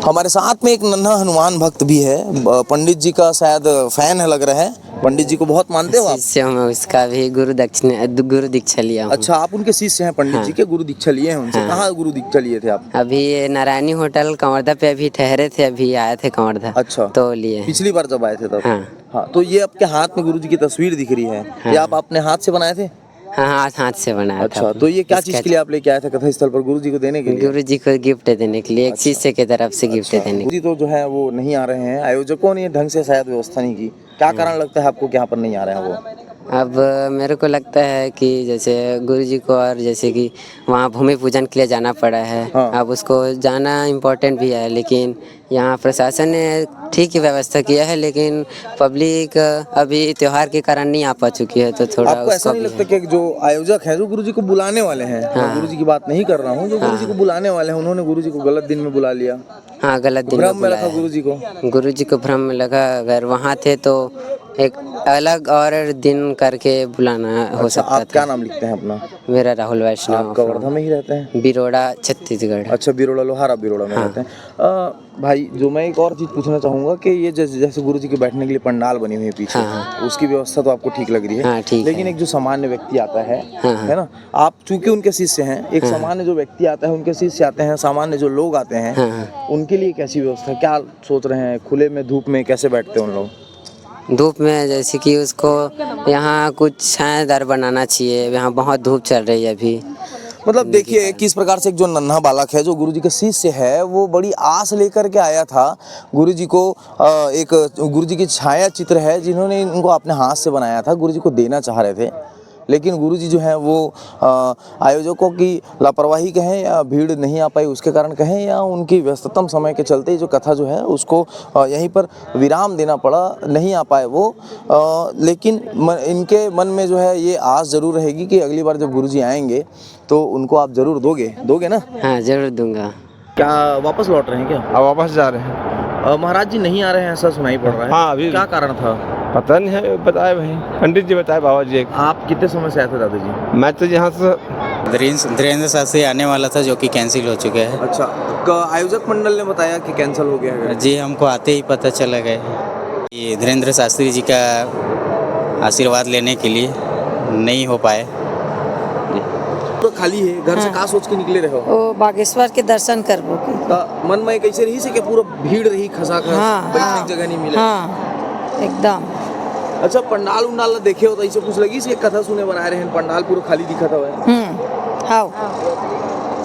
हमारे साथ में एक नन्हा हनुमान भक्त भी है, पंडित जी का शायद फैन है लग रहा है। पंडित जी को बहुत मानते हो आप? शिष्य हूँ मैं उसका भी, गुरु दीक्षा लिया हूँ। अच्छा, आप उनके शिष्य हैं पंडित जी के, गुरु दीक्षा लिए हैं उनसे। हाँ। कहाँ गुरु दीक्षा लिए थे आप? अभी ये नारायणी होटल कंवरधा पे अभी ठहरे थे, अभी आए थे कंवरधा। अच्छा, तो लिए हैं। पिछली बार जब आए थे तब? हाँ। हाँ, तो ये आपके हाथ में गुरु जी की तस्वीर दिख रही है, ये आप अपने हाथ से बनाए थे? हाँ हाँ, हाथ से बनाया था। अच्छा, तो ये क्या चीज़ के लिए आप लेके आए थे कथा स्थल पर गुरु जी को देने के लिए? गुरु जी को गिफ्ट देने के लिए, एक अच्छा। शिष्य की तरफ से गिफ्ट अच्छा, देने गुरु जी तो जो है वो नहीं आ रहे हैं, आयोजकों ने ढंग से शायद व्यवस्था नहीं की। क्या कारण लगता है आपको कि यहाँ पर नहीं आ रहे हैं वो? अब मेरे को लगता है कि जैसे गुरु जी को, और जैसे कि वहाँ भूमि पूजन के लिए जाना पड़ा है। हाँ। अब उसको जाना इम्पोर्टेंट भी है, लेकिन यहाँ प्रशासन ने ठीक ही व्यवस्था किया है, लेकिन पब्लिक अभी त्योहार के कारण नहीं आ पा चुकी है, तो थोड़ा आपको ऐसा उसका नहीं भी लगता है। कि जो आयोजक हैं, जो गुरु जी को बुलाने वाले हैं, मैं गुरु जी की बात नहीं कर रहा हूँ, जो गुरु जी को बुलाने वाले हैं, उन्होंने गुरु जी को गलत दिन में बुला लिया, हाँ, गलत दिन भ्रम में में रखा बुलाया गुरु है। जी को। गुरु जी को भ्रम में लगा, अगर वहाँ थे तो एक अलग और दिन करके बुलाना हो अच्छा, सकता आप क्या था। नाम लिखते हैं अपना? मेरा राहुल वैष्णव, आप कवर्धा में ही रहते हैं? बिरोड़ा, छत्तीसगढ़। अच्छा, बिरोड़ा, लोहारा बिरोड़ा में हाँ। रहते हैं। भाई, जो मैं एक और चीज़ पूछना चाहूँगा कि ये जैसे जैसे गुरु जी के बैठने के लिए पंडाल बनी हुई है पीछे, हाँ। उसकी व्यवस्था तो आपको ठीक लग रही है। हाँ, ठीक लेकिन है। एक जो सामान्य व्यक्ति आता है हाँ। है ना? आप चूंकि उनके शिष्य हैं, एक सामान्य जो व्यक्ति आता है, उनके शिष्य आते हैं, सामान्य जो लोग आते हैं, हाँ। उनके लिए कैसी व्यवस्था है? क्या सोच रहे हैं? खुले में धूप में कैसे बैठते हैं उन लोग? धूप में जैसे कि उसको यहाँ कुछ छायादार बनाना चाहिए, यहाँ बहुत धूप चल रही है अभी। मतलब देखिए किस प्रकार से एक जो नन्हा बालक है, जो गुरु जी के शिष्य है, वो बड़ी आस लेकर के आया था गुरु जी को। एक गुरु जी की छाया चित्र है जिन्होंने इनको अपने हाथ से बनाया था, गुरु जी को देना चाह रहे थे, लेकिन गुरु जी जो है वो आयोजकों की लापरवाही कहें या भीड़ नहीं आ पाई उसके कारण कहें, या उनकी व्यस्ततम समय के चलते जो कथा जो है उसको यहीं पर विराम देना पड़ा, नहीं आ पाए वो। लेकिन इनके मन में जो है ये आस ज़रूर रहेगी कि अगली बार जब गुरु जी आएंगे तो उनको आप ज़रूर दोगे ना? हाँ, जरूर दूंगा। क्या वापस लौट रहे हैं क्या? अब वापस जा रहे हैं। महाराज जी नहीं आ रहे हैं ऐसा सुनाई पड़ रहा है। हाँ, अभी क्या कारण था? पता नहीं है, बताए भाई, पंडित जी बताए, बाबा जी। आप कितने समय से आए थे दादाजी? मैं तो यहाँ से धीरेन्द्र शास्त्री आने वाला था, जो कि कैंसिल हो चुका है। अच्छा, आयोजक मंडल ने बताया कि कैंसिल हो गया है? जी, हमको आते ही पता चला गया। ये धीरेन्द्र शास्त्री जी का आशीर्वाद लेने के लिए नहीं हो पाए। तो खाली है, घर से का सोच के निकले रहे हो? ओ बागेश्वर के दर्शन करबो की। मन में कैसे रही से कि पूरा भीड़ रही, खसा खस, हाँ, बैठने की जगह नहीं मिले? हाँ, एकदम। अच्छा, पंडाल उंडाल देखे हो तो ऐसे कुछ लगी से कथा सुने बना रहे हैं, पंडाल पूरा खाली दिखा था? हाँ।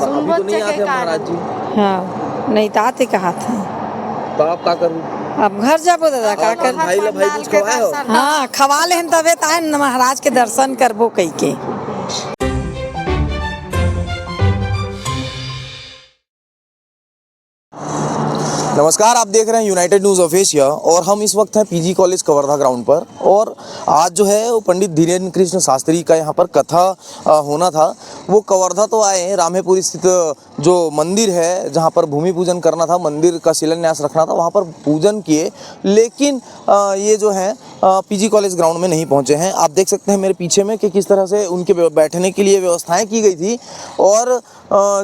अभी तो नहीं आते महाराज जी। हाँ, नहीं तो आते कहा था। तो आप का करूँ? अब घर जाबो दादा, का कर? भाई कुछ खवाए हो? हाँ, खवा ले तबे ताए महाराज के दर्शन करबो कई के। नमस्कार, आप देख रहे हैं यूनाइटेड न्यूज़ ऑफ एशिया और हम इस वक्त हैं पीजी कॉलेज कवर्धा ग्राउंड पर। और आज जो है वो पंडित धीरेन्द्र कृष्ण शास्त्री का यहाँ पर कथा होना था। वो कवर्धा तो आए हैं, रामेपुर स्थित जो मंदिर है जहाँ पर भूमि पूजन करना था, मंदिर का शिलान्यास रखना था, वहाँ पर पूजन किए, लेकिन ये जो है पीजी कॉलेज ग्राउंड में नहीं पहुँचे हैं। आप देख सकते हैं मेरे पीछे में कि किस तरह से उनके बैठने के लिए व्यवस्थाएँ की गई थी और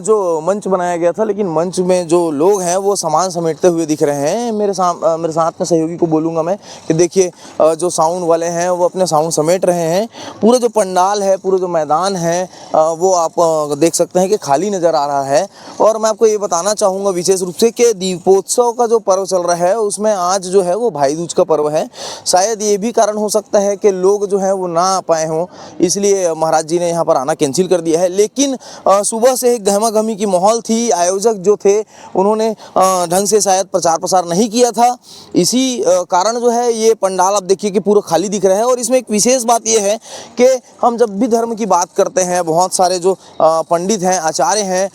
जो मंच बनाया गया था, लेकिन मंच में जो लोग हैं वो सामान समेटते हुए दिख रहे हैं। मेरे साथ में सहयोगी को बोलूँगा मैं कि देखिए जो साउंड वाले हैं वो अपने साउंड समेट रहे हैं। पूरा जो पंडाल है, पूरा जो मैदान है वो आप देख सकते हैं कि खाली नज़र आ रहा है। और मैं आपको ये बताना चाहूँगा विशेष रूप से कि दीपोत्सव का जो पर्व चल रहा है उसमें आज जो है वो भाई दूज का पर्व है। शायद ये भी कारण हो सकता है कि लोग जो है वो ना आ पाए हों, इसलिए महाराज जी ने यहाँ पर आना कैंसिल कर दिया है। लेकिन सुबह से एक गहमा गहमी की माहौल थी। आयोजक जो थे उन्होंने ढंग से शायद प्रचार प्रसार नहीं किया था, इसी कारण जो है ये पंडाल आप देखिए कि पूरा खाली दिख रहा है। और इसमें एक विशेष बात ये है कि हम जब भी धर्म की बात करते हैं, बहुत सारे जो पंडित हैं, आचार्य हैं,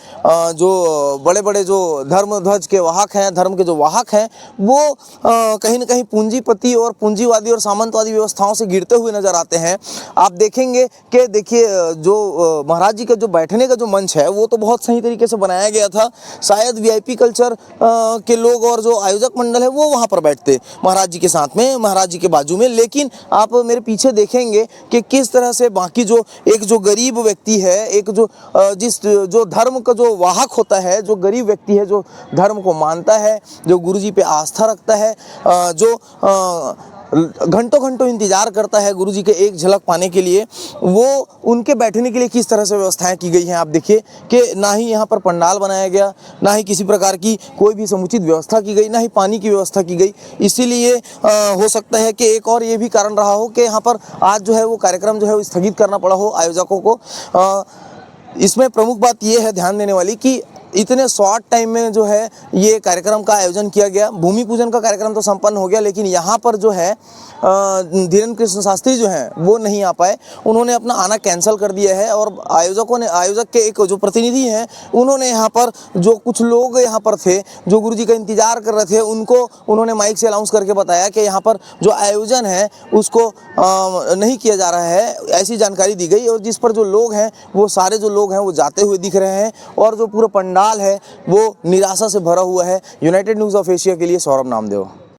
जो बड़े बड़े जो धर्म ध्वज के वाहक हैं, धर्म के जो वाहक हैं, वो कहीं ना कहीं पूंजीपति और पूंजीवादी और सामंतवादी व्यवस्थाओं से गिरते हुए नजर आते हैं। आप देखेंगे कि देखिए जो महाराज जी का जो बैठने का जो मंच है वो तो बहुत सही तरीके से बनाया गया था। शायद वीआईपी कल्चर के लोग और जो आयोजक मंडल है वो वहाँ पर बैठते महाराज जी के साथ में, महाराज जी के बाजू में, लेकिन आप मेरे पीछे देखेंगे कि किस तरह से बाकी जो एक जो गरीब व्यक्ति है, एक जो जो धर्म का जो वाहक होता है, जो गरीब व्यक्ति है, जो धर्म को मानता है, जो गुरुजी पे आस्था रखता है, जो घंटों घंटों इंतजार करता है गुरुजी के एक झलक पाने के लिए, वो उनके बैठने के लिए किस तरह से व्यवस्थाएं की गई हैं। आप देखिए कि ना ही यहाँ पर पंडाल बनाया गया, ना ही किसी प्रकार की कोई भी समुचित व्यवस्था की गई, ना ही पानी की व्यवस्था की गई। इसीलिए हो सकता है कि एक और ये भी कारण रहा हो कि यहाँ पर आज जो है वो कार्यक्रम जो है वो स्थगित करना पड़ा हो आयोजकों को। इसमें प्रमुख बात ये है ध्यान देने वाली कि इतने शॉर्ट टाइम में जो है ये कार्यक्रम का आयोजन किया गया। भूमि पूजन का कार्यक्रम तो संपन्न हो गया, लेकिन यहाँ पर जो है धीरेन्द्र कृष्ण शास्त्री जो हैं वो नहीं आ पाए। उन्होंने अपना आना कैंसिल कर दिया है और आयोजक के एक जो प्रतिनिधि हैं उन्होंने यहाँ पर जो कुछ लोग यहाँ पर थे जो गुरुजी का इंतजार कर रहे थे, उनको उन्होंने माइक से अनाउंस करके बताया कि यहाँ पर जो आयोजन है उसको नहीं किया जा रहा है, ऐसी जानकारी दी गई। और जिस पर जो लोग हैं वो सारे जो लोग हैं वो जाते हुए दिख रहे हैं और जो पूरा पंडाल है वो निराशा से भरा हुआ है। यूनाइटेड न्यूज़ ऑफ एशिया के लिए सौरभ नामदेव।